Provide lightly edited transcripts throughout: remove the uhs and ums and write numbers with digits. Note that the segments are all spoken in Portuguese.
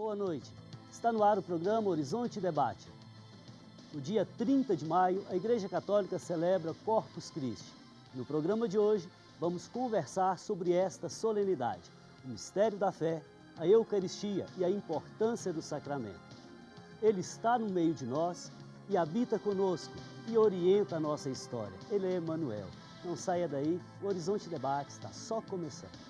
Boa noite. Está no ar o programa Horizonte Debate. No dia 30 de maio, a Igreja Católica celebra Corpus Christi. No programa de hoje, vamos conversar sobre esta solenidade, o mistério da fé, a Eucaristia e a importância do sacramento. Ele está no meio de nós e habita conosco e orienta a nossa história. Ele é Emmanuel. Não saia daí, o Horizonte Debate está só começando.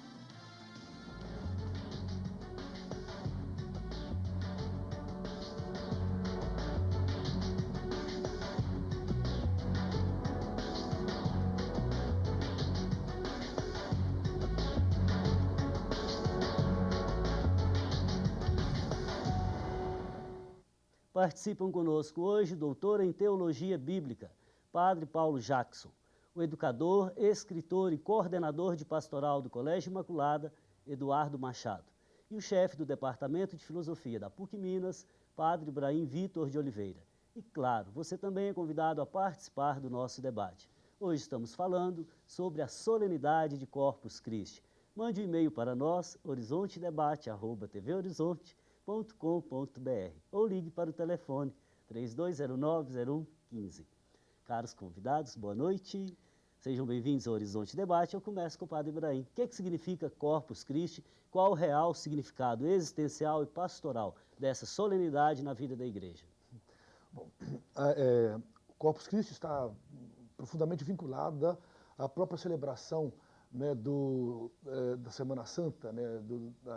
Participam conosco hoje o doutor em Teologia Bíblica, Padre Paulo Jackson, o educador, escritor e coordenador de pastoral do Colégio Imaculada, Eduardo Machado, e o chefe do Departamento de Filosofia da PUC Minas, Padre Ibrahim Vitor de Oliveira. E claro, você também é convidado a participar do nosso debate. Hoje estamos falando sobre a solenidade de Corpus Christi. Mande um e-mail para nós, horizontedebate@tvhorizonte.com.br ou ligue para o telefone 3209-0115. Caros convidados, boa noite. Sejam bem-vindos ao Horizonte Debate. Eu começo com o Padre Ibrahim. O que significa Corpus Christi? Qual o real significado existencial e pastoral dessa solenidade na vida da Igreja? Bom, o Corpus Christi está profundamente vinculada à própria celebração, né, da Semana Santa, né,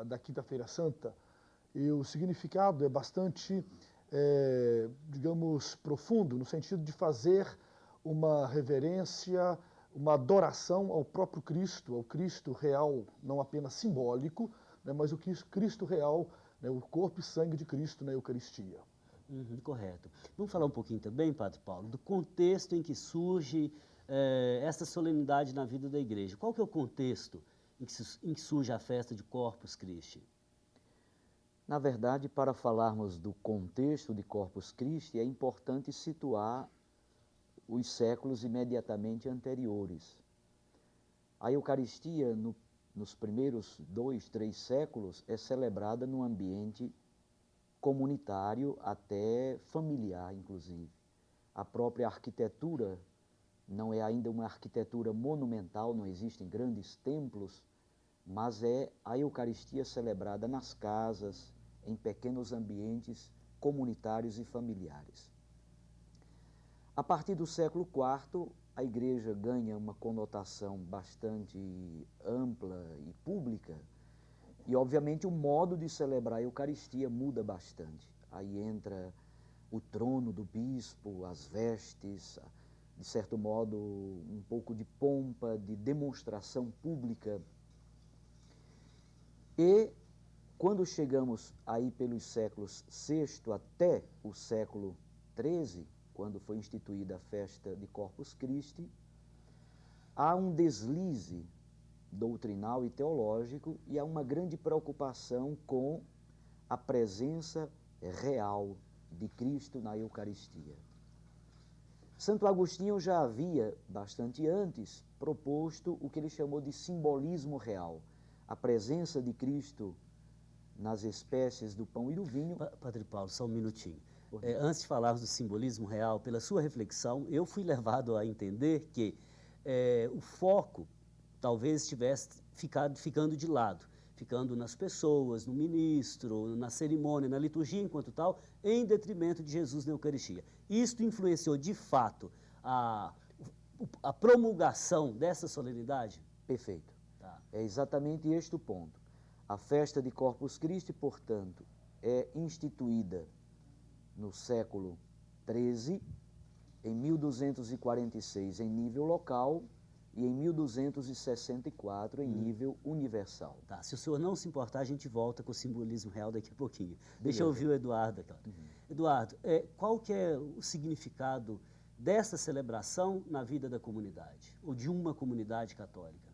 da Quinta-feira Santa. E o significado é bastante, digamos, profundo, no sentido de fazer uma reverência, uma adoração ao próprio Cristo, ao Cristo real, não apenas simbólico, né, mas o Cristo real, né, o corpo e sangue de Cristo na Eucaristia. Correto. Vamos falar um pouquinho também, Padre Paulo, do contexto em que surge essa solenidade na vida da Igreja. Qual que é o contexto em que surge a festa de Corpus Christi? Na verdade, para falarmos do contexto de Corpus Christi, é importante situar os séculos imediatamente anteriores. A Eucaristia, nos primeiros 2, 3 séculos, é celebrada num ambiente comunitário, até familiar, inclusive. A própria arquitetura não é ainda uma arquitetura monumental, não existem grandes templos, mas é a Eucaristia celebrada nas casas, em pequenos ambientes comunitários e familiares. A partir do século IV, a Igreja ganha uma conotação bastante ampla e pública, e obviamente o modo de celebrar a Eucaristia muda bastante. Aí entra o trono do bispo, as vestes, de certo modo um pouco de pompa, de demonstração pública. E quando chegamos aí pelos séculos VI até o século XIII, quando foi instituída a festa de Corpus Christi, há um deslize doutrinal e teológico e há uma grande preocupação com a presença real de Cristo na Eucaristia. Santo Agostinho já havia, bastante antes, proposto o que ele chamou de simbolismo real, a presença de Cristo nas espécies do pão e do vinho. Padre Paulo, só um minutinho. Antes de falarmos do simbolismo real, pela sua reflexão, eu fui levado a entender que o foco talvez estivesse ficando de lado, ficando nas pessoas, no ministro, na cerimônia, na liturgia enquanto tal, em detrimento de Jesus na Eucaristia. Isto influenciou de fato a promulgação dessa solenidade? Perfeito. Tá. É exatamente este o ponto. A festa de Corpus Christi, portanto, é instituída no século XIII, em 1246 em nível local e em 1264 em nível universal. Tá, se o senhor não se importar, a gente volta com o simbolismo real daqui a pouquinho. Deixa eu ouvir o Eduardo. Eduardo, qual que é o significado dessa celebração na vida da comunidade, ou de uma comunidade católica?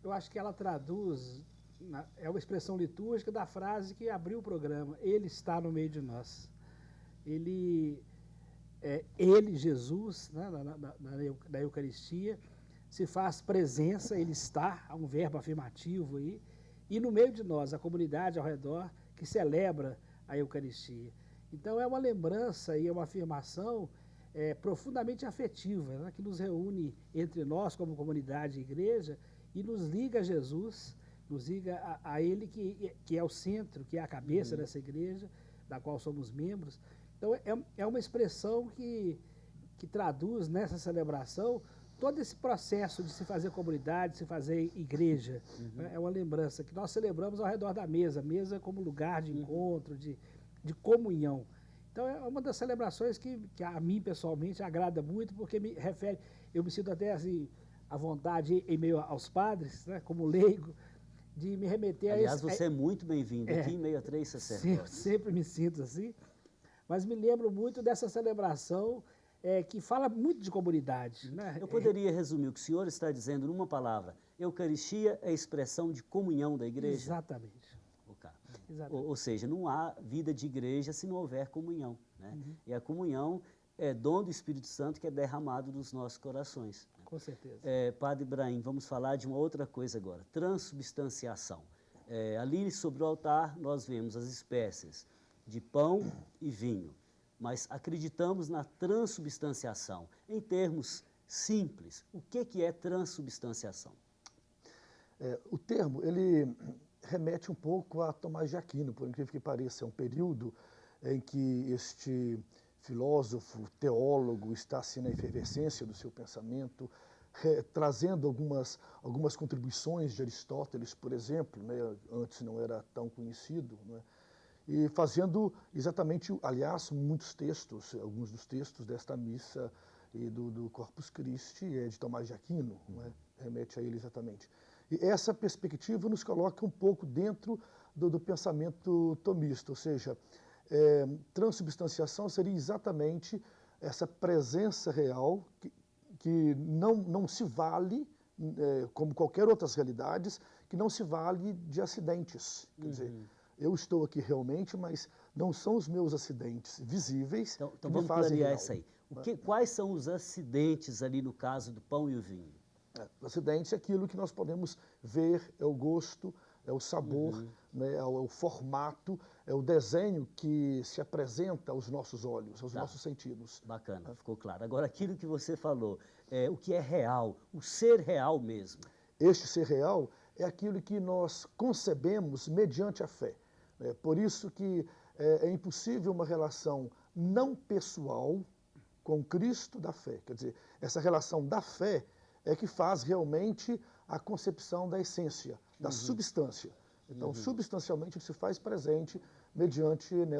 Eu acho que ela traduz, é uma expressão litúrgica da frase que abriu o programa: Ele está no meio de nós. Ele, Jesus, né, na Eucaristia, se faz presença, ele está, há um verbo afirmativo aí, e no meio de nós, a comunidade ao redor, que celebra a Eucaristia. Então é uma lembrança e é uma afirmação profundamente afetiva, né, que nos reúne entre nós como comunidade e igreja e nos liga a Jesus, nos liga a Ele que é o centro, que é a cabeça dessa igreja, da qual somos membros. Então é uma expressão que traduz nessa celebração todo esse processo de se fazer comunidade, de se fazer igreja. Né? É uma lembrança que nós celebramos ao redor da mesa como lugar de encontro, de comunhão. Então é uma das celebrações que a mim pessoalmente agrada muito, porque eu me sinto até assim, à vontade em meio aos padres, né, como leigo, de me remeter Aliás, a esse... você é muito bem-vindo aqui em meio a 3 sacerdotes. Sempre me sinto assim, mas me lembro muito dessa celebração que fala muito de comunidade. Né? Eu poderia resumir o que o senhor está dizendo numa palavra. Eucaristia é a expressão de comunhão da igreja? Exatamente. Ou seja, não há vida de igreja se não houver comunhão. Né? E a comunhão é dom do Espírito Santo que é derramado nos nossos corações. Né? Com certeza. Padre Ibrahim, vamos falar de uma outra coisa agora, transubstanciação. Ali sobre o altar nós vemos as espécies de pão e vinho, mas acreditamos na transubstanciação. Em termos simples, o que é transubstanciação? O termo, ele remete um pouco a Tomás de Aquino, por incrível que pareça. É um período em que este filósofo, teólogo, está assim na efervescência do seu pensamento, trazendo algumas contribuições de Aristóteles, por exemplo, né, antes não era tão conhecido, né, e fazendo exatamente, aliás, muitos textos, alguns dos textos desta missa e do Corpus Christi é de Tomás de Aquino, né, remete a ele exatamente. E essa perspectiva nos coloca um pouco dentro do pensamento tomista, ou seja, transubstanciação seria exatamente essa presença real que não se vale, como qualquer outras realidades, que não se vale de acidentes. Quer dizer, eu estou aqui realmente, mas não são os meus acidentes visíveis Então que me vamos fazem clarear real. isso aí. Quais são os acidentes ali no caso do pão e o vinho? O acidente é aquilo que nós podemos ver, é o gosto, é o sabor, né, é o formato, é o desenho que se apresenta aos nossos olhos, aos nossos sentidos. Bacana, ficou claro. Agora, aquilo que você falou, o que é real, o ser real mesmo. Este ser real é aquilo que nós concebemos mediante a fé. Por isso que é impossível uma relação não pessoal com Cristo da fé. Quer dizer, essa relação da fé é que faz realmente a concepção da essência, da substância. Então, substancialmente, ele se faz presente mediante, né,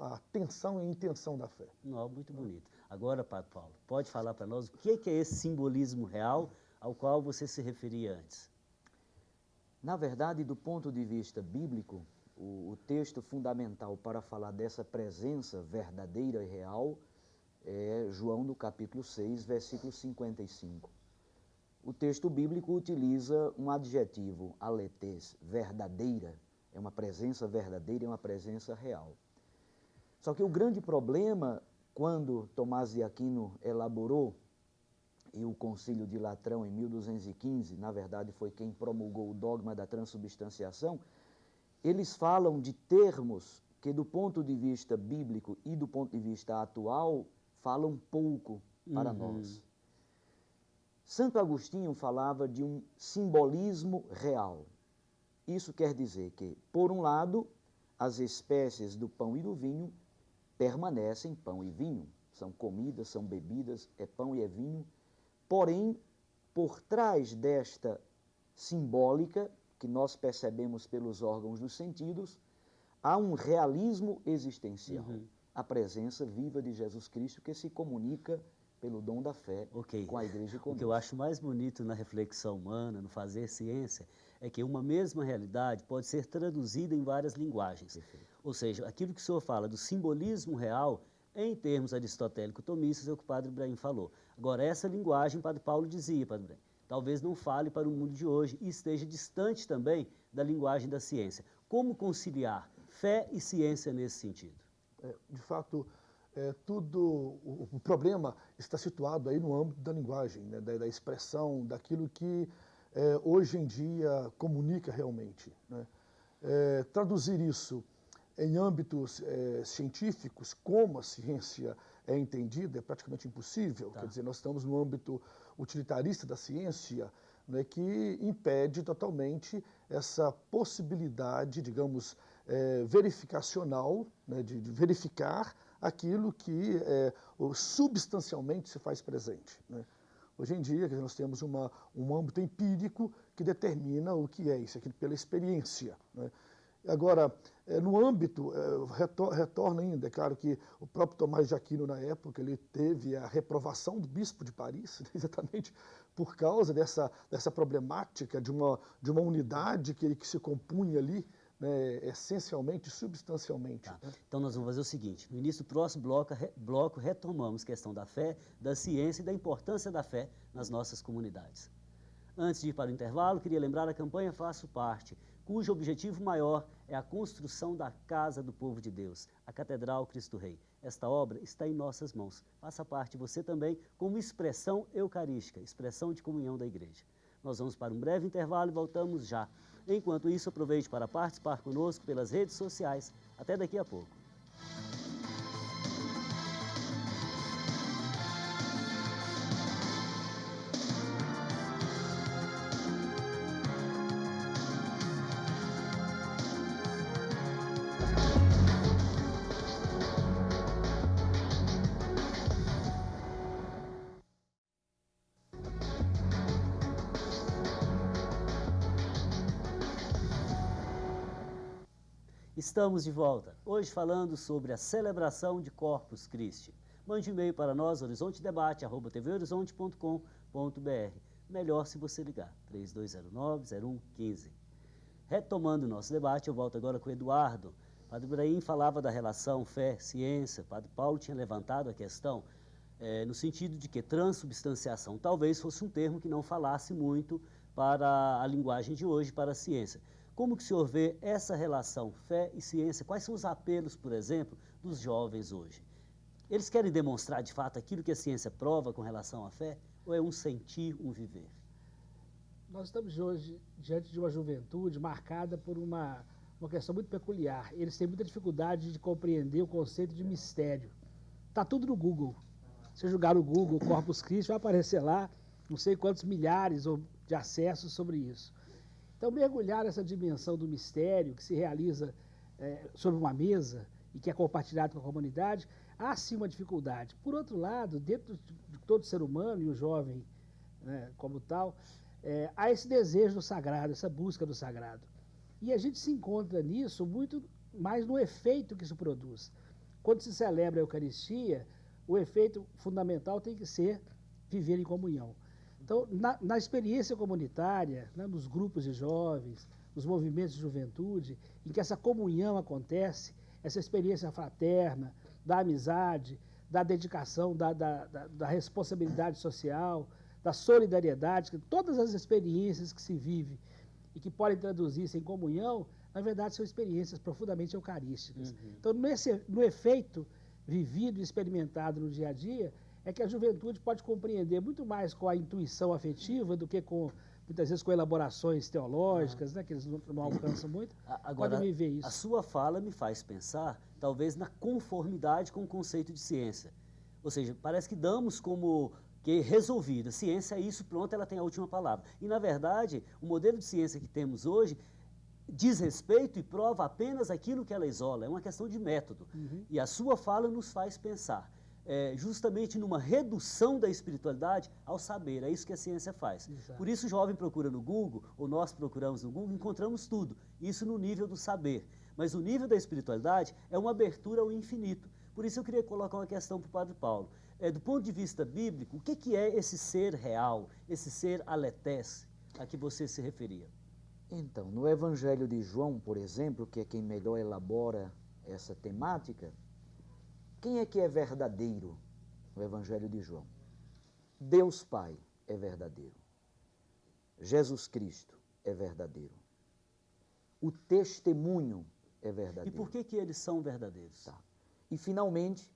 a tensão e a intenção da fé. Muito bonito. Agora, Padre Paulo, pode falar para nós o que é esse simbolismo real ao qual você se referia antes? Na verdade, do ponto de vista bíblico, o texto fundamental para falar dessa presença verdadeira e real é João, no capítulo 6, versículo 55. O texto bíblico utiliza um adjetivo, aletes, verdadeira. É uma presença verdadeira, é uma presença real. Só que o grande problema, quando Tomás de Aquino elaborou, e o Concílio de Latrão, em 1215, na verdade foi quem promulgou o dogma da transubstanciação, eles falam de termos que, do ponto de vista bíblico e do ponto de vista atual, falam pouco para nós. Santo Agostinho falava de um simbolismo real. Isso quer dizer que, por um lado, as espécies do pão e do vinho permanecem pão e vinho. São comidas, são bebidas, é pão e é vinho. Porém, por trás desta simbólica, que nós percebemos pelos órgãos dos sentidos, há um realismo existencial. A presença viva de Jesus Cristo que se comunica pelo dom da fé com a igreja conosco. O que eu acho mais bonito na reflexão humana, no fazer ciência, é que uma mesma realidade pode ser traduzida em várias linguagens. Perfeito. Ou seja, aquilo que o senhor fala do simbolismo real, em termos aristotélico-tomistas, é o que o Padre Ibrahim falou. Agora, essa linguagem, o Padre Paulo dizia, Padre Ibrahim, talvez não fale para o mundo de hoje e esteja distante também da linguagem da ciência. Como conciliar fé e ciência nesse sentido? De fato, o problema está situado aí no âmbito da linguagem, né, da expressão, daquilo que hoje em dia comunica realmente, né? traduzir isso em âmbitos científicos, como a ciência é entendida, é praticamente impossível. Tá. Quer dizer, nós estamos no âmbito utilitarista da ciência, né, que impede totalmente essa possibilidade, digamos, verificacional, né, de verificar aquilo que substancialmente se faz presente, né? Hoje em dia, nós temos um âmbito empírico que determina o que é isso aqui pela experiência, né? Agora, no âmbito, retorna ainda, é claro que o próprio Tomás de Aquino, na época, ele teve a reprovação do bispo de Paris, exatamente por causa dessa problemática de uma unidade que se compunha ali, né, essencialmente, substancialmente. Tá. Né? Então nós vamos fazer o seguinte, no início do próximo bloco retomamos a questão da fé, da ciência e da importância da fé nas nossas comunidades. Antes de ir para o intervalo, queria lembrar a campanha Faço Parte, cujo objetivo maior é a construção da Casa do Povo de Deus, a Catedral Cristo Rei. Esta obra está em nossas mãos. Faça parte você também como expressão eucarística, expressão de comunhão da igreja. Nós vamos para um breve intervalo e voltamos já. Enquanto isso, aproveite para participar conosco pelas redes sociais. Até daqui a pouco. Estamos de volta, hoje falando sobre a celebração de Corpus Christi. Mande um e-mail para nós, horizontedebate@tvhorizonte.com.br. Melhor se você ligar, 3209-0115. Retomando o nosso debate, eu volto agora com o Eduardo. Padre Ibrahim falava da relação fé-ciência, Padre Paulo tinha levantado a questão no sentido de que transubstanciação talvez fosse um termo que não falasse muito para a linguagem de hoje, para a ciência. Como que o senhor vê essa relação fé e ciência? Quais são os apelos, por exemplo, dos jovens hoje? Eles querem demonstrar de fato aquilo que a ciência prova com relação à fé? Ou é um sentir, um viver? Nós estamos hoje diante de uma juventude marcada por uma questão muito peculiar. Eles têm muita dificuldade de compreender o conceito de mistério. Está tudo no Google. Se jogar no Google Corpus Christi, vai aparecer lá não sei quantos milhares de acessos sobre isso. Então, mergulhar nessa dimensão do mistério que se realiza sobre uma mesa e que é compartilhado com a comunidade, há sim uma dificuldade. Por outro lado, dentro de todo ser humano, e o jovem como tal, há esse desejo do sagrado, essa busca do sagrado. E a gente se encontra nisso muito mais no efeito que isso produz. Quando se celebra a Eucaristia, o efeito fundamental tem que ser viver em comunhão. Então, na experiência comunitária, nos grupos de jovens, nos movimentos de juventude, em que essa comunhão acontece, essa experiência fraterna, da amizade, da dedicação, da responsabilidade social, da solidariedade, todas as experiências que se vive e que podem traduzir-se em comunhão, na verdade são experiências profundamente eucarísticas. Uhum. Então, no efeito vivido e experimentado no dia a dia, é que a juventude pode compreender muito mais com a intuição afetiva do que muitas vezes com elaborações teológicas, que eles não alcançam muito. Agora, podem viver isso. A sua fala me faz pensar, talvez, na conformidade com o conceito de ciência. Ou seja, parece que damos como que resolvida. Ciência é isso, pronto, ela tem a última palavra. E, na verdade, o modelo de ciência que temos hoje diz respeito e prova apenas aquilo que ela isola. É uma questão de método. Uhum. E a sua fala nos faz pensar justamente numa redução da espiritualidade ao saber. É isso que a ciência faz. Exato. Por isso o jovem procura no Google, ou nós procuramos no Google, encontramos tudo. Isso no nível do saber. Mas o nível da espiritualidade é uma abertura ao infinito. Por isso eu queria colocar uma questão para o Padre Paulo. Do ponto de vista bíblico, o que é esse ser real, esse ser aletés a que você se referia? Então, no Evangelho de João, por exemplo, que é quem melhor elabora essa temática, quem é que é verdadeiro no Evangelho de João? Deus Pai é verdadeiro. Jesus Cristo é verdadeiro. O testemunho é verdadeiro. E por que eles são verdadeiros? Tá. E, finalmente,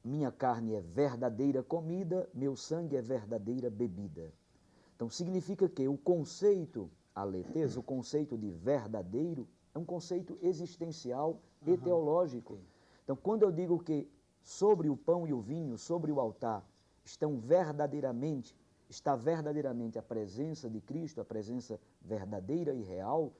minha carne é verdadeira comida, meu sangue é verdadeira bebida. Então, significa que o conceito aletheia, o conceito de verdadeiro, é um conceito existencial e teológico. Ok. Então, quando eu digo que sobre o pão e o vinho, sobre o altar, está verdadeiramente a presença de Cristo, a presença verdadeira e real,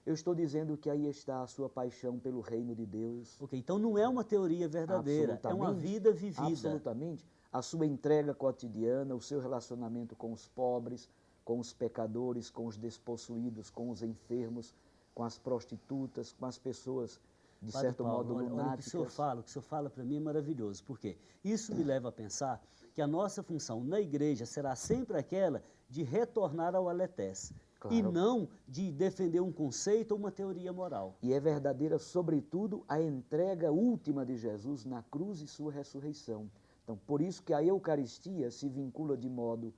eu estou dizendo que aí está a sua paixão pelo reino de Deus. Ok, então não é uma teoria verdadeira, é uma vida vivida. Absolutamente. A sua entrega cotidiana, o seu relacionamento com os pobres, com os pecadores, com os despossuídos, com os enfermos, com as prostitutas, com as pessoas, de Padre certo Paulo, modo, olha, lunáticas. o que o senhor fala para mim é maravilhoso, porque isso me leva a pensar que a nossa função na igreja será sempre aquela de retornar ao aletés, e Claro. não de defender um conceito ou uma teoria moral. E é verdadeira, sobretudo, a entrega última de Jesus na cruz e sua ressurreição. Então, por isso que a Eucaristia se vincula de modo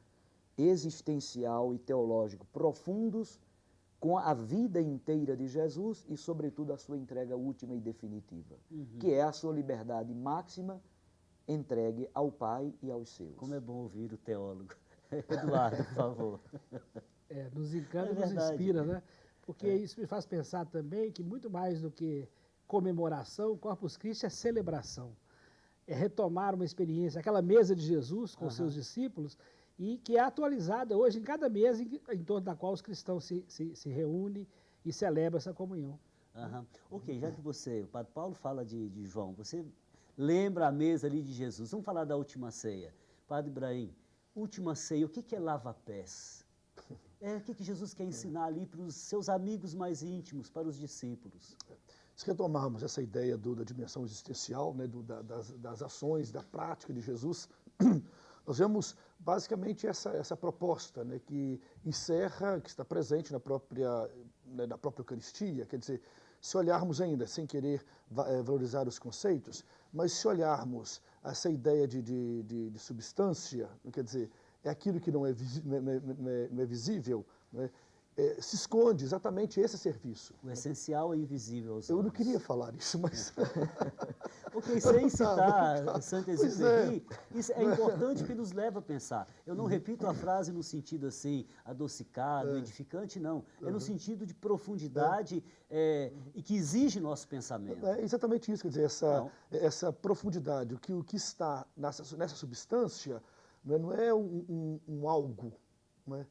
existencial e teológico profundos com a vida inteira de Jesus e, sobretudo, a sua entrega última e definitiva, que é a sua liberdade máxima entregue ao Pai e aos seus. Como é bom ouvir o teólogo. Eduardo, por favor. Nos encanta É e nos verdade. inspira, né? Porque isso me faz pensar também que muito mais do que comemoração, o Corpus Christi é celebração. É retomar uma experiência, aquela mesa de Jesus com seus discípulos, e que é atualizada hoje em cada mesa em torno da qual os cristãos se reúnem e celebram essa comunhão. Aham. Ok, já que o Padre Paulo fala de João, você lembra a mesa ali de Jesus. Vamos falar da última ceia. Padre Ibrahim, última ceia, o que é lava-pés? O que Jesus quer ensinar ali para os seus amigos mais íntimos, para os discípulos? Se retomarmos essa ideia da dimensão existencial, né, das ações, da prática de Jesus, nós vemos basicamente essa proposta, né, que encerra, que está presente na própria Eucaristia. Quer dizer, se olharmos ainda, sem querer valorizar os conceitos, mas se olharmos essa ideia de substância, quer dizer, é aquilo que não é visível, né, se esconde exatamente esse serviço. O essencial é invisível aos olhos. Eu não queria falar isso, mas... Ok, sem citar Tá. Saint-Exupéry, isso é importante porque nos leva a pensar. Eu não repito a frase no sentido assim, adocicado, edificante, não. É no sentido de profundidade e que exige nosso pensamento. É exatamente isso, quer dizer, essa profundidade, o que está nessa substância, não é um algo, não é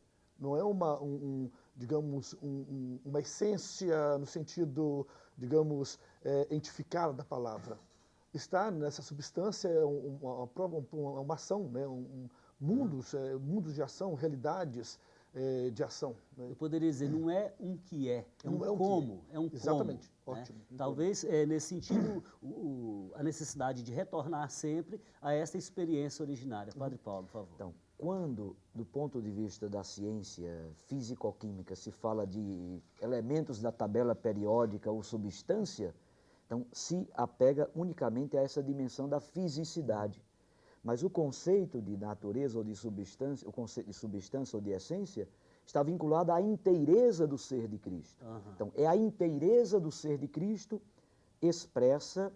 digamos, uma essência no sentido, digamos, entificada da palavra. Está nessa substância uma ação, né? Mundos de ação, realidades de ação. Né? Eu poderia dizer, não é um que é Não é um um como, que é. é um Exatamente, como. Né? ótimo. Talvez, nesse sentido, a necessidade de retornar sempre a essa experiência originária. Padre Paulo, por favor. Então, quando, do ponto de vista da ciência físico-química, se fala de elementos da tabela periódica ou substância, então se apega unicamente a essa dimensão da fisicidade. Mas o conceito de natureza ou de substância, o conceito de substância ou de essência, está vinculado à inteireza do ser de Cristo. Então, é a inteireza do ser de Cristo expresso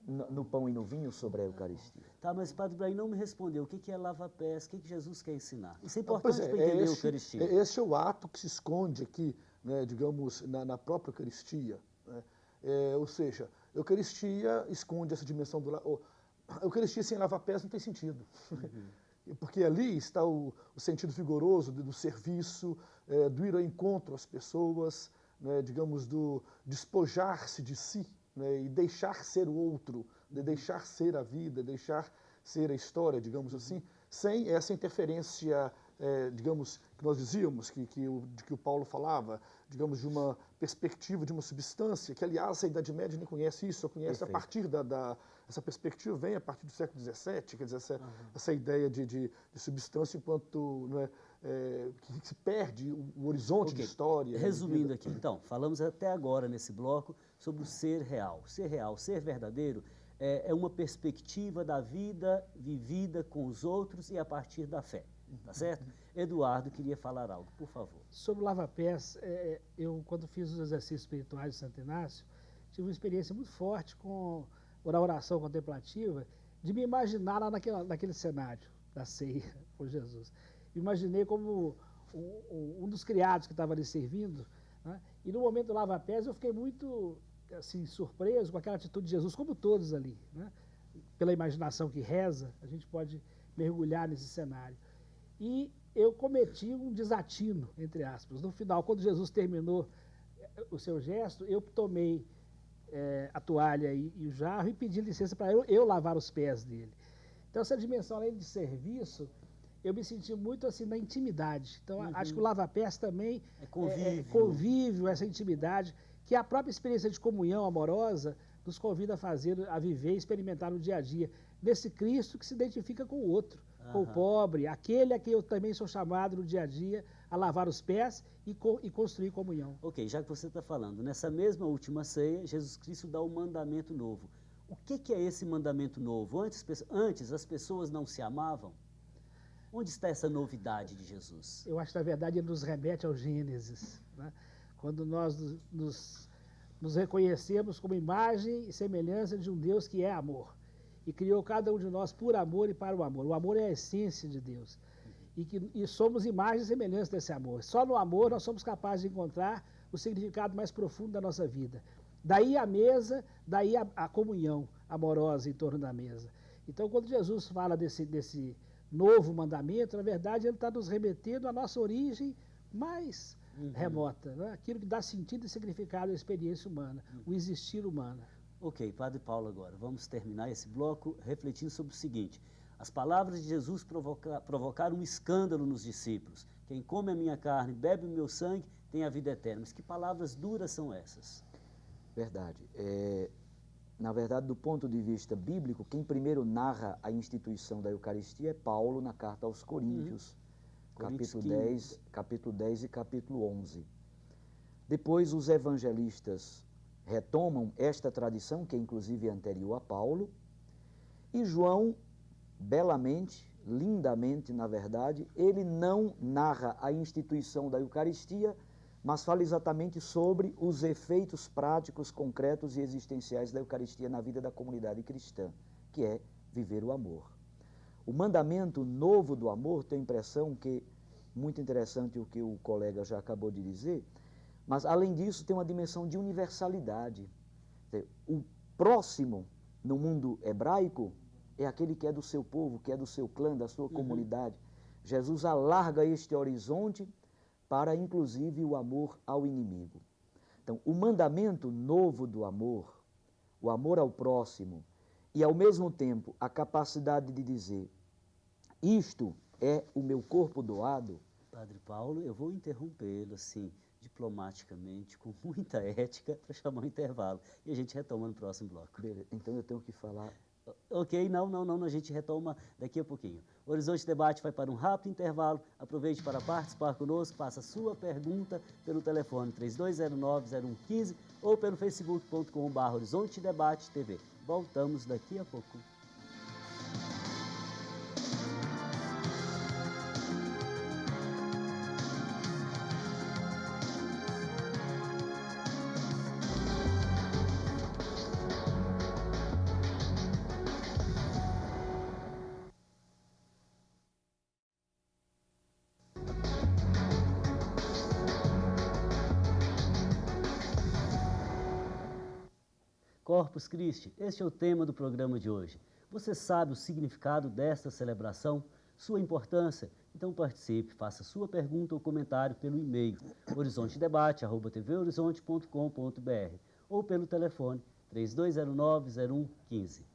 no pão e no vinho sobre a Eucaristia. Tá, mas Padre Ibrahim não me respondeu. O que é lava-pés? O que Jesus quer ensinar? Isso é importante para entender a Eucaristia. Esse é o ato que se esconde aqui, né, digamos, na própria Eucaristia. Né? Ou seja, a Eucaristia esconde essa dimensão do... A Eucaristia sem lava-pés não tem sentido. Porque ali está o sentido vigoroso do serviço, do ir ao encontro às pessoas, né, digamos, do despojar-se de si, né, e deixar ser o outro, de deixar ser a vida, deixar ser a história, digamos assim, sem essa interferência, digamos, que nós dizíamos, que o Paulo falava, digamos, de uma perspectiva, de uma substância, que, aliás, a Idade Média nem conhece isso, só conhece a partir essa perspectiva vem a partir do século XVII, quer dizer, essa ideia de substância enquanto... Não é, que se perde o horizonte de história. Resumindo aqui, então, falamos até agora nesse bloco sobre o ser real. Ser real, ser verdadeiro, é uma perspectiva da vida vivida com os outros e a partir da fé, tá certo? Eduardo queria falar algo, por favor. Sobre o lava-pés, eu, quando fiz os exercícios espirituais de Santo Inácio, tive uma experiência muito forte com a oração contemplativa, de me imaginar lá naquele cenário da ceia com Jesus. Imaginei como um dos criados que estava ali servindo, né? E no momento do lava-pés eu fiquei muito assim, surpreso com aquela atitude de Jesus, como todos ali, né? Pela imaginação que reza, a gente pode mergulhar nesse cenário. E eu cometi um desatino, entre aspas. No final, quando Jesus terminou o seu gesto, eu tomei a toalha e o jarro e pedi licença para eu lavar os pés dele. Então, essa dimensão, além de serviço, eu me senti muito assim na intimidade. Então, acho que o lava-pés também é convívio, essa intimidade, que a própria experiência de comunhão amorosa nos convida a fazer, a viver, experimentar no dia a dia, nesse Cristo que se identifica com o outro, com o pobre, aquele a quem eu também sou chamado no dia a dia a lavar os pés e construir comunhão. Ok, já que você está falando, nessa mesma última ceia, Jesus Cristo dá um mandamento novo. O que é esse mandamento novo? Antes as pessoas não se amavam? Onde está essa novidade de Jesus? Eu acho que, na verdade, ele nos remete ao Gênesis, né? Quando nós nos reconhecemos como imagem e semelhança de um Deus que é amor. E criou cada um de nós por amor e para o amor. O amor é a essência de Deus. E somos imagem e semelhança desse amor. Só no amor nós somos capazes de encontrar o significado mais profundo da nossa vida. Daí a mesa, daí a comunhão amorosa em torno da mesa. Então, quando Jesus fala desse novo mandamento, na verdade, ele está nos remetendo à nossa origem mais remota, né? Aquilo que dá sentido e significado à experiência humana, o existir humano. Ok, Padre Paulo, agora vamos terminar esse bloco refletindo sobre o seguinte: as palavras de Jesus provocaram um escândalo nos discípulos. Quem come a minha carne, bebe o meu sangue, tem a vida eterna. Mas que palavras duras são essas? Verdade. Na verdade, do ponto de vista bíblico, quem primeiro narra a instituição da Eucaristia é Paulo na carta aos Coríntios, capítulo 10 e capítulo 11. Depois os evangelistas retomam esta tradição, que inclusive é anterior a Paulo, e João, belamente, lindamente, na verdade, ele não narra a instituição da Eucaristia, mas fala exatamente sobre os efeitos práticos, concretos e existenciais da Eucaristia na vida da comunidade cristã, que é viver o amor. O mandamento novo do amor, tenho a impressão que, muito interessante o que o colega já acabou de dizer, mas além disso tem uma dimensão de universalidade. O próximo no mundo hebraico é aquele que é do seu povo, que é do seu clã, da sua comunidade. Jesus alarga este horizonte para, inclusive, o amor ao inimigo. Então, o mandamento novo do amor, o amor ao próximo, e, ao mesmo tempo, a capacidade de dizer, isto é o meu corpo doado. Padre Paulo, eu vou interrompê-lo, assim, diplomaticamente, com muita ética, para chamar um intervalo. E a gente retoma no próximo bloco. Beleza, então eu tenho que falar... Ok, não, a gente retoma daqui a pouquinho. O Horizonte Debate vai para um rápido intervalo. Aproveite para participar conosco, faça sua pergunta pelo telefone 3209-0115 ou pelo facebook.com/Horizonte Debate TV. Voltamos daqui a pouco. Corpus Christi, este é o tema do programa de hoje. Você sabe o significado desta celebração? Sua importância? Então participe, faça sua pergunta ou comentário pelo e-mail horizontedebate@tvhorizonte.com.br ou pelo telefone 3209-0115.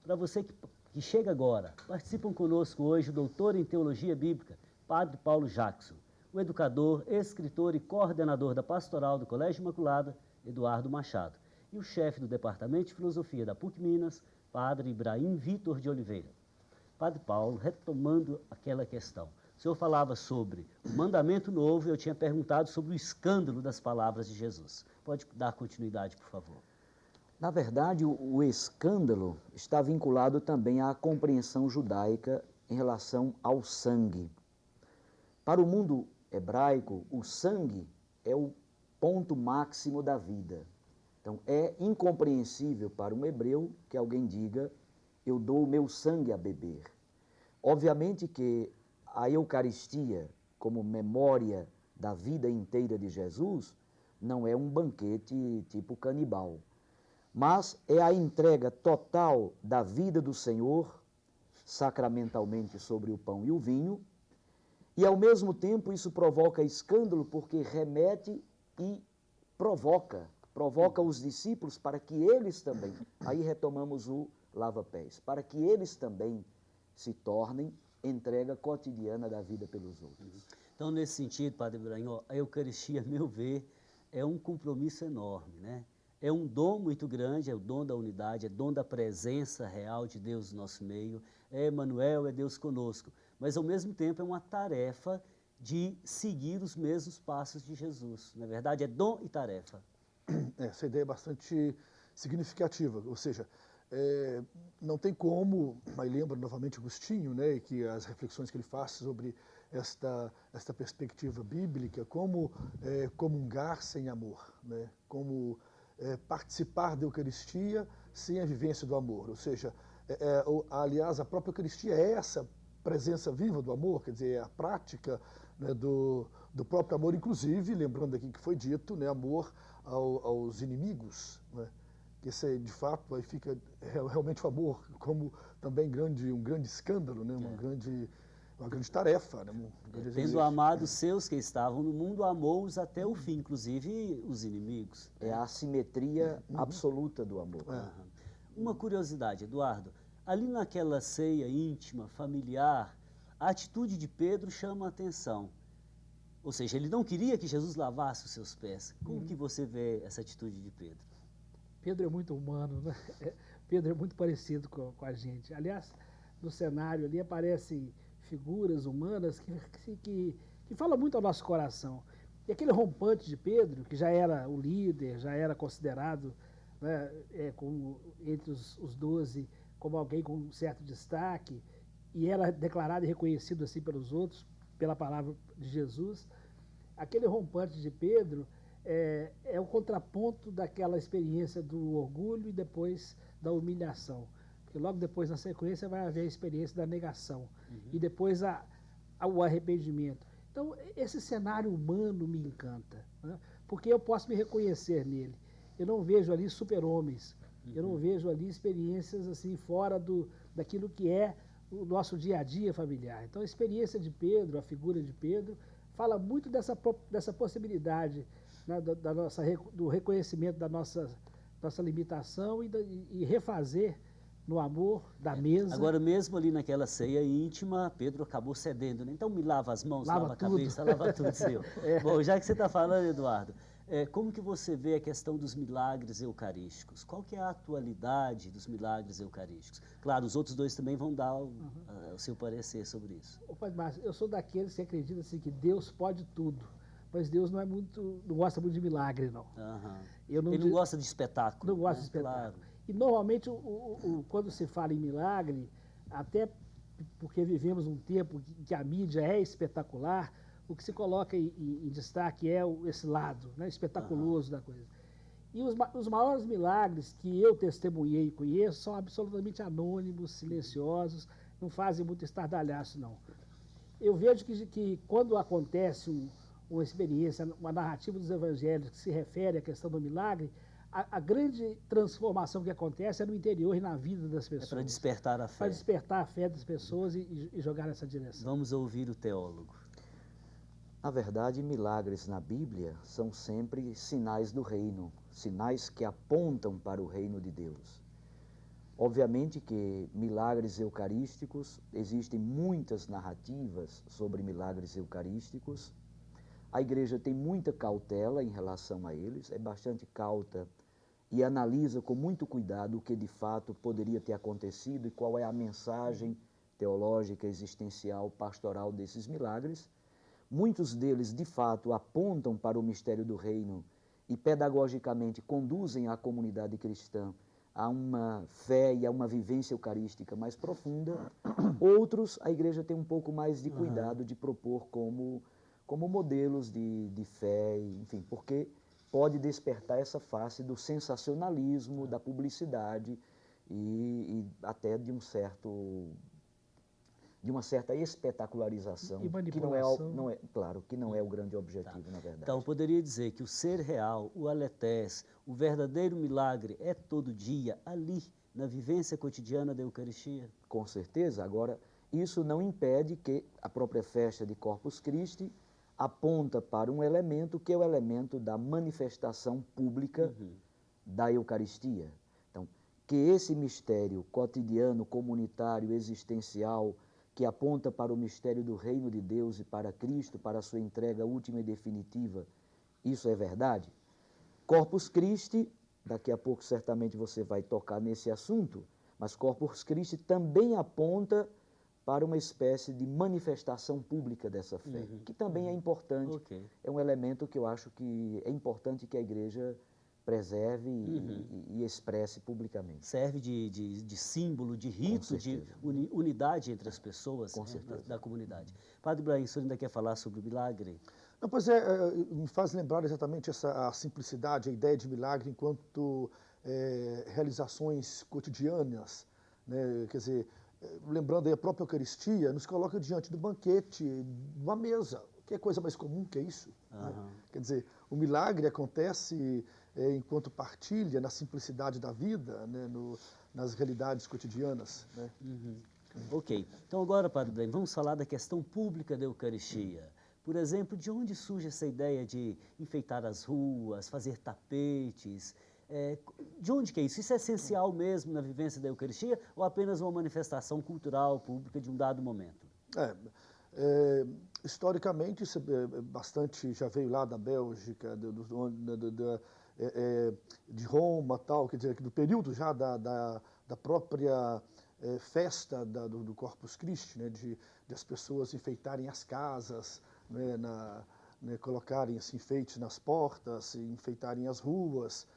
Para você que chega agora, participam conosco hoje o doutor em Teologia Bíblica, Padre Paulo Jackson, o educador, escritor e coordenador da Pastoral do Colégio Imaculada, Eduardo Machado, e o chefe do Departamento de Filosofia da PUC Minas, Padre Ibrahim Vitor de Oliveira. Padre Paulo, retomando aquela questão, o senhor falava sobre o mandamento novo e eu tinha perguntado sobre o escândalo das palavras de Jesus. Pode dar continuidade, por favor. Na verdade, o escândalo está vinculado também à compreensão judaica em relação ao sangue. Para o mundo hebraico, o sangue é o ponto máximo da vida. Então, é incompreensível para um hebreu que alguém diga, eu dou o meu sangue a beber. Obviamente que a Eucaristia, como memória da vida inteira de Jesus, não é um banquete tipo canibal, mas é a entrega total da vida do Senhor, sacramentalmente sobre o pão e o vinho, e ao mesmo tempo isso provoca escândalo porque remete e provoca os discípulos para que eles também, aí retomamos o lava-pés, para que eles também se tornem entrega cotidiana da vida pelos outros. Então, nesse sentido, Padre Ibrahim, a Eucaristia, a meu ver, é um compromisso enorme, né? É um dom muito grande, é o dom da unidade, é o dom da presença real de Deus no nosso meio, é Emmanuel, é Deus conosco, mas ao mesmo tempo é uma tarefa de seguir os mesmos passos de Jesus, na verdade é dom e tarefa. Essa ideia é bastante significativa, ou seja, não tem como, aí lembra novamente Agostinho, né, que as reflexões que ele faz sobre esta perspectiva bíblica, como comungar sem amor, né, como participar da Eucaristia sem a vivência do amor, ou seja, aliás, a própria Eucaristia é essa presença viva do amor, quer dizer, é a prática, né, do próprio amor, inclusive, lembrando aqui que foi dito, né, amor aos inimigos, né, que esse, de fato, aí fica realmente o amor como também um grande escândalo, né, uma grande tarefa. Né, tendo amado os seus que estavam no mundo, amou-os até o fim, inclusive os inimigos. É a assimetria absoluta do amor. Uma curiosidade, Eduardo, ali naquela ceia íntima, familiar, a atitude de Pedro chama a atenção. Ou seja, ele não queria que Jesus lavasse os seus pés. Como que você vê essa atitude de Pedro? Pedro é muito humano, né? Pedro é muito parecido com a gente. Aliás, no cenário ali aparecem figuras humanas que falam muito ao nosso coração. E aquele rompante de Pedro, que já era o líder, já era considerado, né, como, entre os 12 como alguém com um certo destaque, e era declarado e reconhecido assim pelos outros, pela palavra de Jesus, aquele rompante de Pedro é o contraponto daquela experiência do orgulho e depois da humilhação. Porque logo depois, na sequência, vai haver a experiência da negação e depois o arrependimento. Então, esse cenário humano me encanta, né? Porque eu posso me reconhecer nele. Eu não vejo ali super-homens, eu não vejo ali experiências assim fora daquilo que é o nosso dia a dia familiar. Então, a experiência de Pedro, a figura de Pedro, fala muito dessa possibilidade, né, do reconhecimento da nossa limitação e refazer no amor da mesa. Agora, mesmo ali naquela ceia íntima, Pedro acabou cedendo, né? Então me lava as mãos, lava a tudo. cabeça, lava tudo seu. Bom, já que você está falando, Eduardo, como que você vê a questão dos milagres eucarísticos? Qual que é a atualidade dos milagres eucarísticos? Claro, os outros dois também vão dar o seu parecer sobre isso. Ô, Padre Márcio, eu sou daqueles que acreditam assim, que Deus pode tudo, mas Deus não gosta muito de milagre, não. Ele não gosta de espetáculo. Não gosta de espetáculo. Claro. E normalmente, quando se fala em milagre, até porque vivemos um tempo que a mídia é espetacular, o que se coloca em destaque é esse lado, né, espetaculoso da coisa. E os maiores milagres que eu testemunhei e conheço são absolutamente anônimos, silenciosos, não fazem muito estardalhaço, não. Eu vejo que quando acontece uma experiência, uma narrativa dos evangelhos que se refere à questão do milagre, a grande transformação que acontece é no interior e na vida das pessoas. É para despertar a fé. Para despertar a fé das pessoas e jogar nessa direção. Vamos ouvir o teólogo. Na verdade, milagres na Bíblia são sempre sinais do reino, sinais que apontam para o reino de Deus. Obviamente que milagres eucarísticos, existem muitas narrativas sobre milagres eucarísticos. A igreja tem muita cautela em relação a eles, é bastante cauta e analisa com muito cuidado o que de fato poderia ter acontecido e qual é a mensagem teológica, existencial, pastoral desses milagres. Muitos deles, de fato, apontam para o mistério do reino e pedagogicamente conduzem a comunidade cristã a uma fé e a uma vivência eucarística mais profunda. Outros, a igreja tem um pouco mais de cuidado de propor como modelos de fé, enfim, porque pode despertar essa face do sensacionalismo, da publicidade e até de de uma certa espetacularização, E que claro, que não é o grande objetivo, na verdade. Então, poderia dizer que o ser real, o aletés, o verdadeiro milagre é todo dia, ali, na vivência cotidiana da Eucaristia? Com certeza. Agora, isso não impede que a própria festa de Corpus Christi aponta para um elemento que é o elemento da manifestação pública da Eucaristia. Então, que esse mistério cotidiano, comunitário, existencial, que aponta para o mistério do reino de Deus e para Cristo, para a sua entrega última e definitiva, isso é verdade? Corpus Christi, daqui a pouco certamente você vai tocar nesse assunto, mas Corpus Christi também aponta para uma espécie de manifestação pública dessa fé, que também é importante, é um elemento que eu acho que é importante que a Igreja preserve e expresse publicamente. Serve de símbolo, de rito, de unidade entre as pessoas da comunidade. Padre Ibrahim, o senhor ainda quer falar sobre o milagre? Não, pois me faz lembrar exatamente a simplicidade, a ideia de milagre enquanto realizações cotidianas, né? Quer dizer, lembrando aí a própria Eucaristia, nos coloca diante do banquete, de uma mesa, que é coisa mais comum que é isso. Né? Quer dizer, o milagre acontece enquanto partilha na simplicidade da vida, né? Nas realidades cotidianas. Né? Ok. Então agora, Padre Ibrahim, vamos falar da questão pública da Eucaristia. Por exemplo, de onde surge essa ideia de enfeitar as ruas, fazer tapetes? De onde que é isso? Isso é essencial mesmo na vivência da Eucaristia ou apenas uma manifestação cultural pública de um dado momento? Historicamente, isso bastante já veio lá da Bélgica, de Roma, tal, quer dizer, do período já da própria festa do Corpus Christi, né, de as pessoas enfeitarem as casas, né, colocarem assim, enfeites nas portas, enfeitarem as ruas,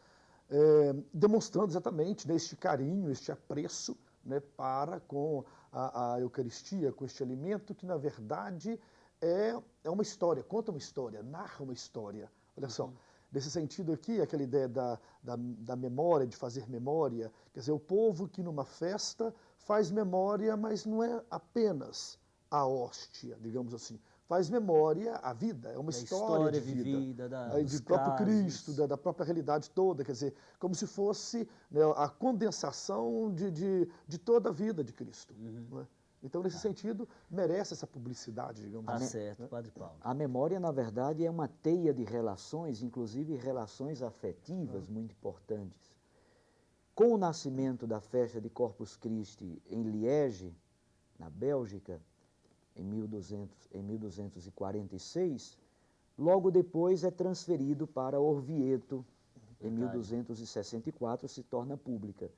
demonstrando exatamente, né, este carinho, este apreço, né, para com a Eucaristia, com este alimento que, na verdade, é uma história, conta uma história, narra uma história. Olha só, nesse sentido aqui, aquela ideia da memória, de fazer memória, quer dizer, o povo que numa festa faz memória, mas não é apenas a hóstia, digamos assim. Faz memória a vida, é uma história de vida, vivida, do próprio Cristo, da própria realidade toda, quer dizer, como se fosse, né, a condensação de toda a vida de Cristo. Não é? Então, nesse sentido, merece essa publicidade, digamos assim. Certo, né? Padre Paulo. A memória, na verdade, é uma teia de relações, inclusive relações afetivas muito importantes. Com o nascimento da festa de Corpus Christi em Liege, na Bélgica, em 1246, logo depois é transferido para Orvieto, em 1264, se torna pública.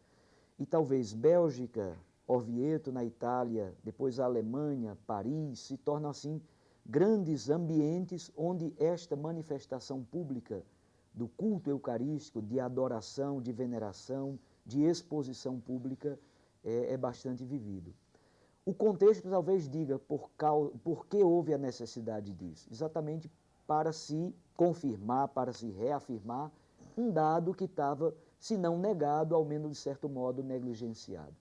E talvez Bélgica, Orvieto na Itália, depois a Alemanha, Paris, se tornam assim grandes ambientes onde esta manifestação pública do culto eucarístico, de adoração, de veneração, de exposição pública é bastante vivido. O contexto talvez diga por que houve a necessidade disso. Exatamente para se confirmar, para se reafirmar um dado que estava, se não negado, ao menos de certo modo negligenciado.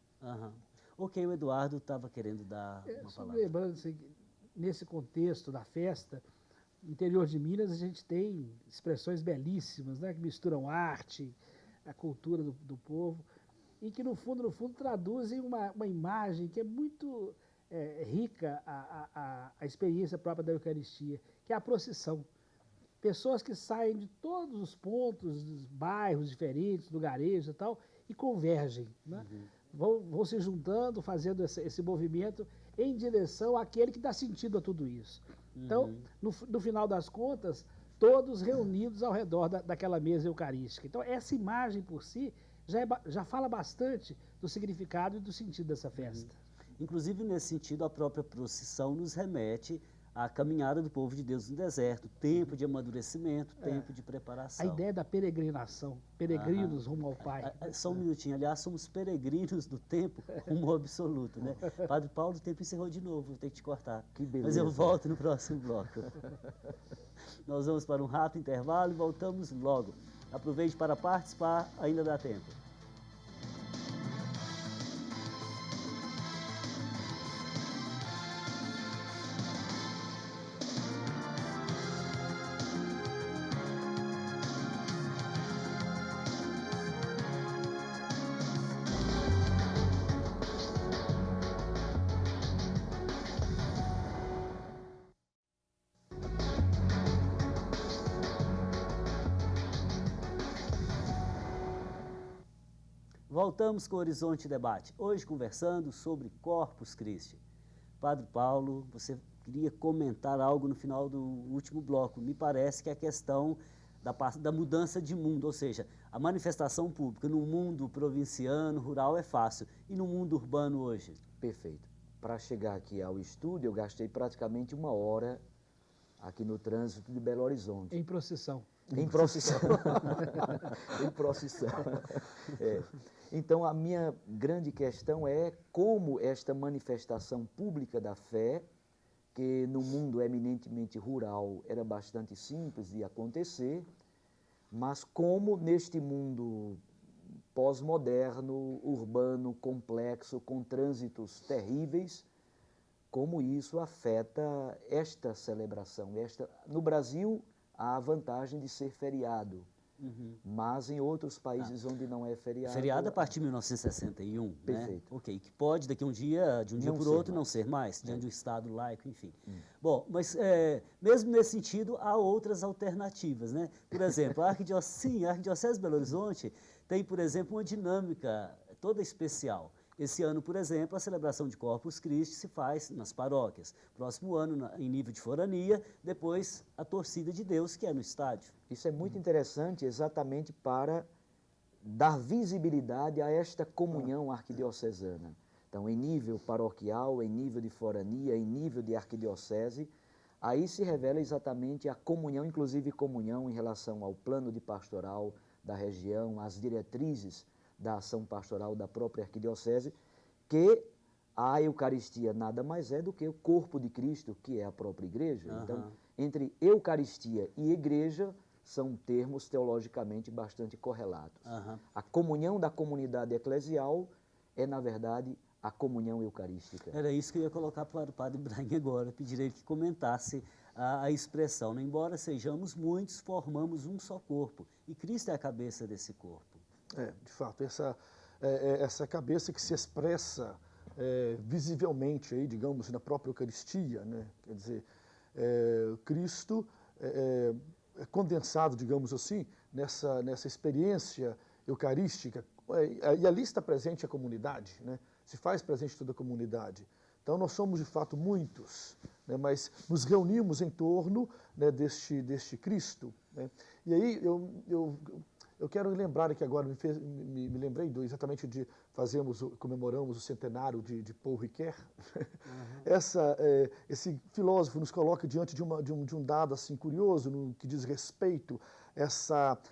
Ok, o Eduardo estava querendo dar uma palavra. Lembrando assim, nesse contexto da festa, no interior de Minas a gente tem expressões belíssimas, né, que misturam arte, a cultura do povo, e que no fundo traduzem uma imagem que é muito rica a experiência própria da Eucaristia, que é a procissão. Pessoas que saem de todos os pontos, dos bairros diferentes, lugarejos e tal, e convergem, né? Vão se juntando, fazendo esse movimento em direção àquele que dá sentido a tudo isso. Então, no final das contas, todos reunidos ao redor daquela mesa eucarística. Então, essa imagem por si já fala bastante do significado e do sentido dessa festa. Inclusive, nesse sentido, a própria procissão nos remete à caminhada do povo de Deus no deserto, tempo de amadurecimento, tempo de preparação. A ideia da peregrinação, peregrinos rumo ao Pai. Só um minutinho, aliás, somos peregrinos do tempo rumo ao absoluto, né? Padre Paulo, o tempo encerrou de novo, vou ter que te cortar. Que beleza. Mas eu volto no próximo bloco. Nós vamos para um rápido intervalo e voltamos logo. Aproveite para participar, ainda dá tempo. Voltamos com o Horizonte Debate, hoje conversando sobre Corpus Christi. Padre Paulo, você queria comentar algo no final do último bloco. Me parece que a questão da mudança de mundo, ou seja, a manifestação pública no mundo provinciano, rural é fácil, e no mundo urbano hoje? Perfeito. Para chegar aqui ao estúdio, eu gastei praticamente 1 hora aqui no trânsito de Belo Horizonte. Em procissão. Em procissão. Em procissão. É. Então, a minha grande questão é como esta manifestação pública da fé, que no mundo eminentemente rural era bastante simples de acontecer, mas como neste mundo pós-moderno, urbano, complexo, com trânsitos terríveis, como isso afeta esta celebração. No Brasil, há a vantagem de ser feriado, mas em outros países onde não é feriado... Feriado a partir de 1961, Perfeito. né? Ok, que pode daqui de um dia Não por ser outro, mais. não ser mais, diante de um Estado laico, enfim. Bom, mas mesmo nesse sentido, há outras alternativas, né? Por exemplo, a Arquidiocese de Belo Horizonte tem, por exemplo, uma dinâmica toda especial. Esse ano, por exemplo, a celebração de Corpus Christi se faz nas paróquias. Próximo ano, em nível de forania, depois a torcida de Deus, que é no estádio. Isso é muito interessante exatamente para dar visibilidade a esta comunhão arquidiocesana. Então, em nível paroquial, em nível de forania, em nível de arquidiocese, aí se revela exatamente a comunhão, inclusive comunhão em relação ao plano de pastoral da região, às diretrizes da ação pastoral da própria arquidiocese, que a Eucaristia nada mais é do que o corpo de Cristo, que é a própria igreja. Então, entre Eucaristia e igreja são termos teologicamente bastante correlatos. A comunhão da comunidade eclesial é, na verdade, a comunhão eucarística. Era isso que eu ia colocar para o Padre Braga agora, pedir ele que comentasse a expressão. Né? Embora sejamos muitos, formamos um só corpo, e Cristo é a cabeça desse corpo. De fato, essa cabeça que se expressa visivelmente, aí, digamos, na própria Eucaristia, né? Quer dizer, Cristo é condensado, digamos assim, nessa experiência eucarística, e ali está presente a comunidade, né? Se faz presente toda a comunidade. Então, nós somos, de fato, muitos, né? Mas nos reunimos em torno, né, deste Cristo, né? E aí, eu quero lembrar aqui agora, me lembrei exatamente de comemoramos o centenário de Paul Ricoeur. Esse filósofo nos coloca diante de um dado assim, curioso, no que diz respeito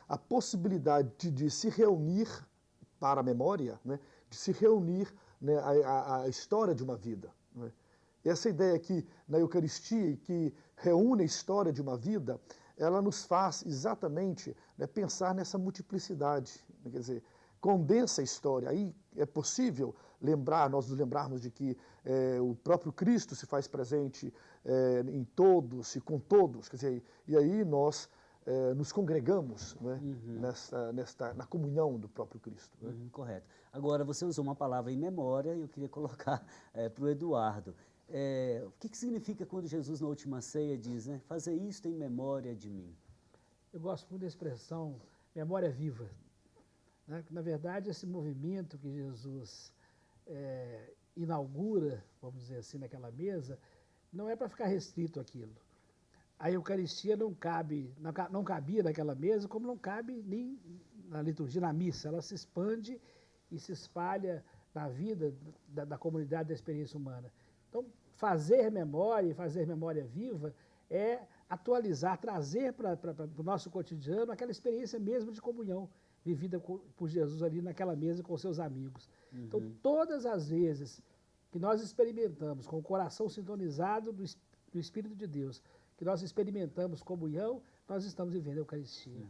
a possibilidade de se reunir para a memória, né, de se reunir, né, a história de uma vida. Né. Essa ideia aqui na Eucaristia, que reúne a história de uma vida, ela nos faz exatamente, né, pensar nessa multiplicidade, né, quer dizer, condensa a história. Aí é possível nós nos lembrarmos de que o próprio Cristo se faz presente em todos e com todos, quer dizer, e aí nós nos congregamos, né, na comunhão do próprio Cristo. Né? Correto. Agora, você usou uma palavra em memória e eu queria colocar para o Eduardo. O que significa quando Jesus, na última ceia, diz, né, fazer isto em memória de mim? Eu gosto muito da expressão memória viva. Né? Na verdade, esse movimento que Jesus inaugura, vamos dizer assim, naquela mesa, não é para ficar restrito àquilo. A Eucaristia não cabia naquela mesa, como não cabe nem na liturgia, na missa. Ela se expande e se espalha na vida da comunidade da experiência humana. Então, fazer memória viva é atualizar, trazer para o nosso cotidiano aquela experiência mesmo de comunhão vivida por Jesus ali naquela mesa com seus amigos. Então, todas as vezes que nós experimentamos com o coração sintonizado do Espírito de Deus, que nós experimentamos comunhão, nós estamos vivendo a Eucaristia.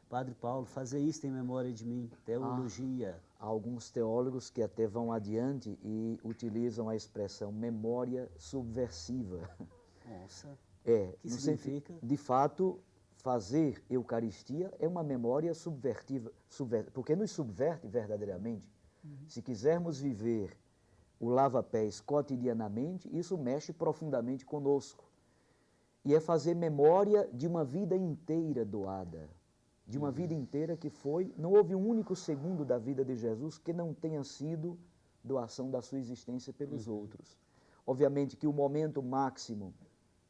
Padre Paulo, fazer isso em memória de mim, teologia. Há alguns teólogos que até vão adiante e utilizam a expressão memória subversiva. Nossa, que significa? De fato, fazer Eucaristia é uma memória subvertiva, porque nos subverte verdadeiramente. Se quisermos viver o lava-pés cotidianamente, isso mexe profundamente conosco. E é fazer memória de uma vida inteira doada. de uma vida inteira que foi, não houve um único segundo da vida de Jesus que não tenha sido doação da sua existência pelos outros. Obviamente que o momento máximo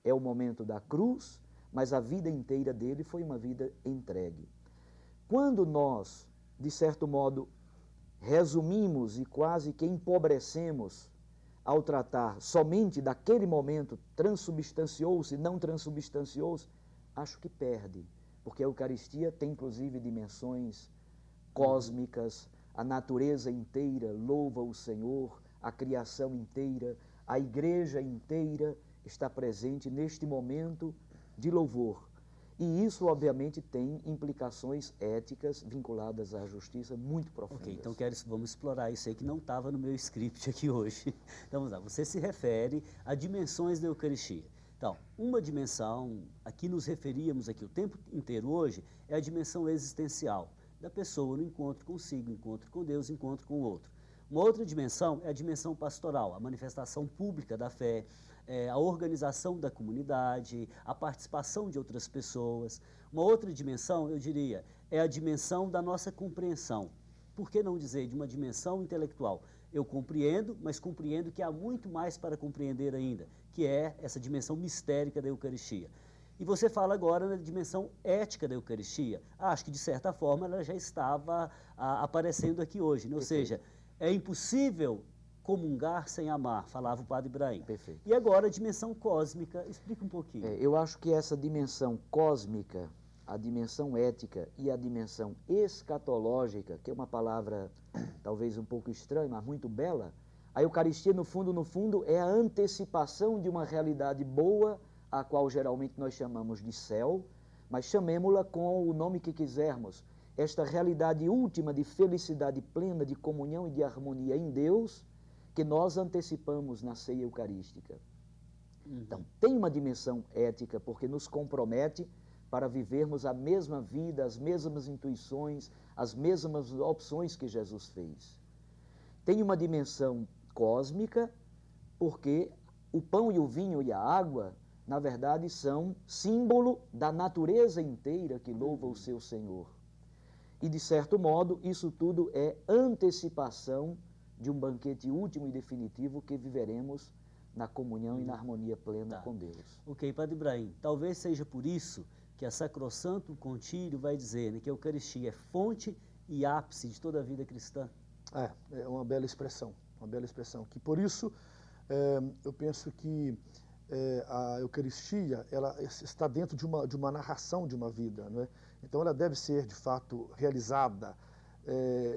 é o momento da cruz, mas a vida inteira dele foi uma vida entregue. Quando nós, de certo modo, resumimos e quase que empobrecemos ao tratar somente daquele momento, transubstanciou-se, não transubstanciou-se, acho que perde, porque a Eucaristia tem inclusive dimensões cósmicas, a natureza inteira louva o Senhor, a criação inteira, a igreja inteira está presente neste momento de louvor. E isso, obviamente, tem implicações éticas vinculadas à justiça muito profundas. Ok, então vamos explorar isso aí que não estava no meu script aqui hoje. Então vamos lá, você se refere a dimensões da Eucaristia. Então, uma dimensão, aqui nos referíamos aqui o tempo inteiro hoje, é a dimensão existencial da pessoa no encontro consigo, encontro com Deus, encontro com o outro. Uma outra dimensão é a dimensão pastoral, a manifestação pública da fé, a organização da comunidade, a participação de outras pessoas. Uma outra dimensão, eu diria, é a dimensão da nossa compreensão. Por que não dizer de uma dimensão intelectual? Eu compreendo, mas compreendo que há muito mais para compreender ainda, que é essa dimensão mistérica da Eucaristia. E você fala agora na dimensão ética da Eucaristia. Acho que, de certa forma, ela já estava aparecendo aqui hoje, né? Ou seja, é impossível comungar sem amar, falava o Padre Ibrahim. Perfeito. E agora a dimensão cósmica, explica um pouquinho. Eu acho que essa dimensão cósmica, a dimensão ética e a dimensão escatológica, que é uma palavra talvez um pouco estranha, mas muito bela, a Eucaristia, no fundo, é a antecipação de uma realidade boa, a qual geralmente nós chamamos de céu, mas chamemos-la com o nome que quisermos. Esta realidade última de felicidade plena, de comunhão e de harmonia em Deus, que nós antecipamos na ceia eucarística. Então, tem uma dimensão ética, porque nos compromete para vivermos a mesma vida, as mesmas intuições, as mesmas opções que Jesus fez. Tem uma dimensão cósmica, porque o pão e o vinho e a água, na verdade, são símbolo da natureza inteira que louva o seu Senhor. E, de certo modo, isso tudo é antecipação de um banquete último e definitivo que viveremos na comunhão e na harmonia plena com Deus. Ok, Padre Ibrahim, talvez seja por isso que a Sacrosanto Concílio vai dizer, né, que a Eucaristia é fonte e ápice de toda a vida cristã. É uma bela expressão, uma bela expressão. Que por isso eu penso que a Eucaristia ela está dentro de uma narração de uma vida, não é? Então ela deve ser de fato realizada.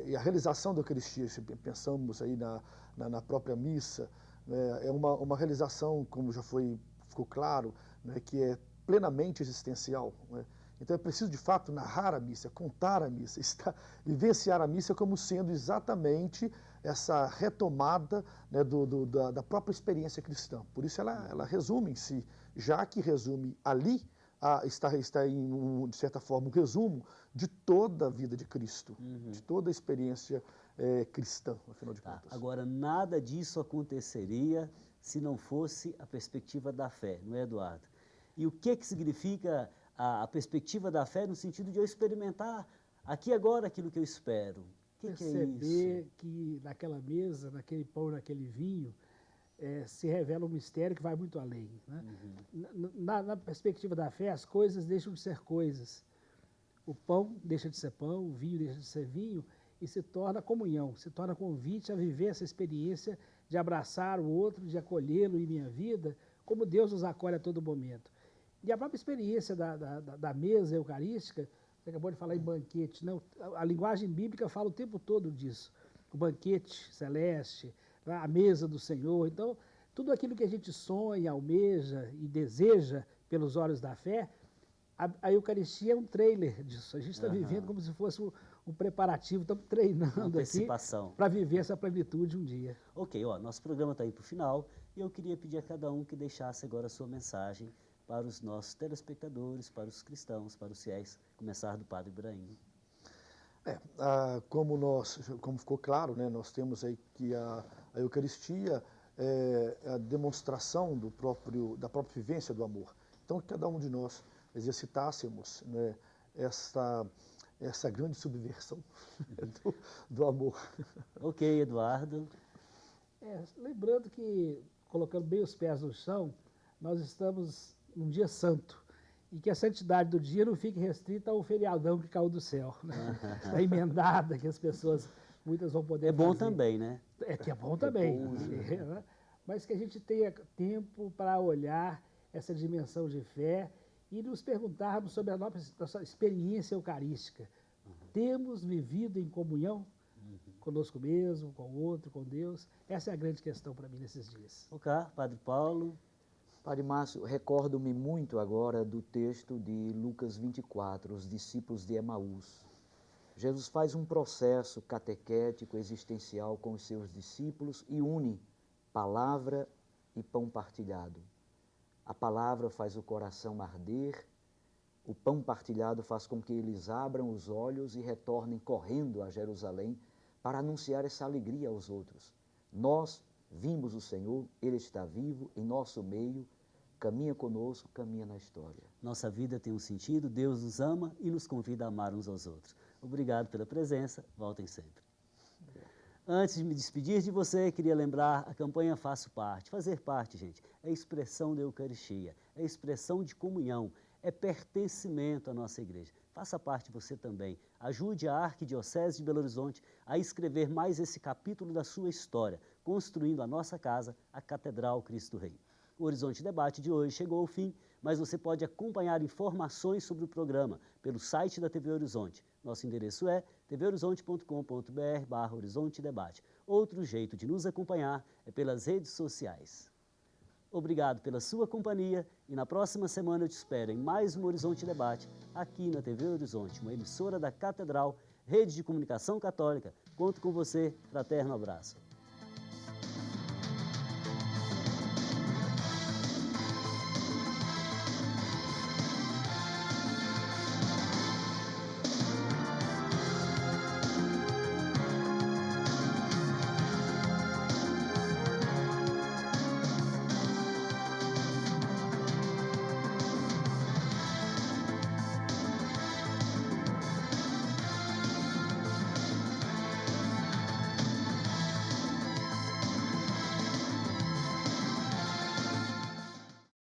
E a realização da Eucaristia, se pensamos aí na própria missa, é uma realização, como já ficou claro, né, que é plenamente existencial, né? Então é preciso de fato narrar a missa, contar a missa, vivenciar a missa como sendo exatamente essa retomada, né, da própria experiência cristã. Por isso ela resume em si, já que resume ali, está em, de certa forma, um resumo de toda a vida de Cristo, de toda a experiência cristã, afinal de contas. Agora, nada disso aconteceria se não fosse a perspectiva da fé, não é, Eduardo? E o que significa a perspectiva da fé no sentido de eu experimentar aqui agora aquilo que eu espero? O que é isso? Perceber que naquela mesa, naquele pão, naquele vinho, se revela um mistério que vai muito além, né? Na perspectiva da fé, as coisas deixam de ser coisas. O pão deixa de ser pão, o vinho deixa de ser vinho e se torna comunhão, se torna convite a viver essa experiência de abraçar o outro, de acolhê-lo em minha vida, como Deus nos acolhe a todo momento. E a própria experiência da mesa eucarística, você acabou de falar em banquete, não? A linguagem bíblica fala o tempo todo disso. O banquete celeste, a mesa do Senhor. Então, tudo aquilo que a gente sonha, almeja e deseja pelos olhos da fé, a Eucaristia é um trailer disso. A gente está vivendo como se fosse um preparativo, estamos treinando aqui para viver essa plenitude um dia. Ok, nosso programa está indo para o final e eu queria pedir a cada um que deixasse agora a sua mensagem para os nossos telespectadores, para os cristãos, para os fiéis, começar do Padre Ibrahim. Como ficou claro, né, nós temos aí que a Eucaristia é a demonstração da própria vivência do amor. Então, que cada um de nós exercitássemos, né, essa grande subversão do amor. Ok, Eduardo. Lembrando que, colocando bem os pés no chão, nós estamos num dia santo. E que a santidade do dia não fique restrita ao feriadão que caiu do céu, né? Da emendada que as pessoas, muitas vão poder fazer. É bom também, né? Que é bom também. Né? Mas que a gente tenha tempo para olhar essa dimensão de fé e nos perguntarmos sobre a nossa experiência eucarística. Temos vivido em comunhão conosco mesmo, com o outro, com Deus? Essa é a grande questão para mim nesses dias. Ok, Padre Paulo. Padre Márcio, recordo-me muito agora do texto de Lucas 24, os discípulos de Emaús. Jesus faz um processo catequético, existencial com os seus discípulos e une palavra e pão partilhado. A palavra faz o coração arder, o pão partilhado faz com que eles abram os olhos e retornem correndo a Jerusalém para anunciar essa alegria aos outros. Nós vimos o Senhor, Ele está vivo em nosso meio, caminha conosco, caminha na história. Nossa vida tem um sentido, Deus nos ama e nos convida a amar uns aos outros. Obrigado pela presença, voltem sempre. Antes de me despedir de você, queria lembrar a campanha Faço Parte. Fazer parte, gente, é expressão da Eucaristia, é expressão de comunhão, é pertencimento à nossa igreja. Faça parte você também. Ajude a Arquidiocese de Belo Horizonte a escrever mais esse capítulo da sua história, construindo a nossa casa, a Catedral Cristo Rei. O Horizonte Debate de hoje chegou ao fim, mas você pode acompanhar informações sobre o programa pelo site da TV Horizonte. Nosso endereço é tvhorizonte.com.br/Horizonte Debate. Outro jeito de nos acompanhar é pelas redes sociais. Obrigado pela sua companhia e na próxima semana eu te espero em mais um Horizonte Debate, aqui na TV Horizonte, uma emissora da Catedral, Rede de Comunicação Católica. Conto com você, fraterno abraço.